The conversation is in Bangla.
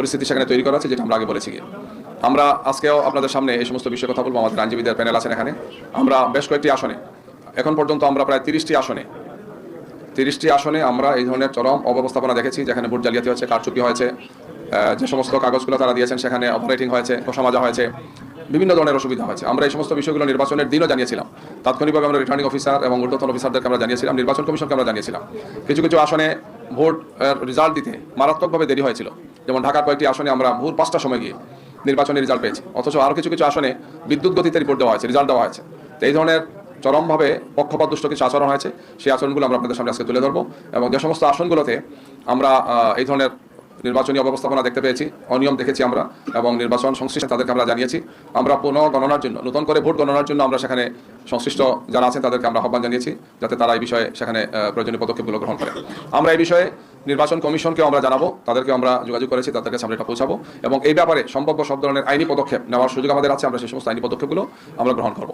পরিস্থিতি সেখানে তৈরি করা আছে, যেটা আমরা আগে বলেছি। আমরা আজকেও আপনাদের সামনে এই সমস্ত বিষয়ে কথা বলবো। আমাদের আইনজীবীদের প্যানেল আছেন এখানে। আমরা বেশ কয়েকটি আসনে, এখন পর্যন্ত আমরা প্রায় 30টি আসনে আমরা এই ধরনের চরম অব্যবস্থাপনা দেখেছি, যেখানে ভোট জালিয়াতি হয়েছে, কারচুপি হয়েছে, যে সমস্ত কাগজগুলো তারা দিয়েছেন সেখানে অপারেটিং হয়েছে, ঘোষণা মাজা হয়েছে, বিভিন্ন ধরনের অসুবিধা হয়েছে। আমরা এই সমস্ত বিষয়গুলো নির্বাচনের দিনও জানিয়েছিলাম। তাৎক্ষণিকভাবে আমরা রিটার্নিং অফিসার এবং ঊর্ধ্বতন অফিসারদেরকে আমরা জানিয়েছিলাম, নির্বাচন কমিশনকে আমরা জানিয়েছিলাম। কিছু কিছু আসনে ভোট রেজাল্ট দিতে মারাত্মকভাবে দেরি হয়েছিল। যেমন ঢাকার কয়েকটি আসনে আমরা ভোর 5টার সময় গিয়ে নির্বাচনের রেজাল্ট পেয়েছি, অথচ আরও কিছু কিছু আসনে বিদ্যুৎ গতিতে রিপোর্ট দেওয়া হয়েছে, রেজাল্ট দেওয়া হয়েছে। তো এই ধরনের চরমভাবে পক্ষপাতদুষ্ট কিছু আচরণ হয়েছে, সেই আচরণগুলো আমরা আপনাদের সামনে আজকে তুলে ধরবো। এবং যে সমস্ত আসনগুলোতে আমরা এই ধরনের নির্বাচনী অব্যবস্থাপনা দেখতে পেয়েছি, অনিয়ম দেখেছি আমরা, এবং নির্বাচন সংশ্লিষ্ট তাদেরকে আমরা জানিয়েছি। আমরা পুনঃগণনার জন্য, নতুন করে ভোট গণনার জন্য আমরা সেখানে সংশ্লিষ্ট যারা আছেন তাদেরকে আমরা আহ্বান জানিয়েছি, যাতে তারা এই বিষয়ে সেখানে প্রয়োজনীয় পদক্ষেপগুলো গ্রহণ করে। আমরা এই বিষয়ে নির্বাচন কমিশনকেও আমরা জানাবো, তাদেরকে আমরা যোগাযোগ করেছি, তাদের কাছে আমরা এটা পৌঁছাবো, এবং এই ব্যাপারে সম্ভাব্য সব ধরনের আইনি পদক্ষেপ নেওয়ার সুযোগ আমাদের আছে। আমরা সেই সমস্ত আইনি পদক্ষেপগুলো আমরা গ্রহণ করবো।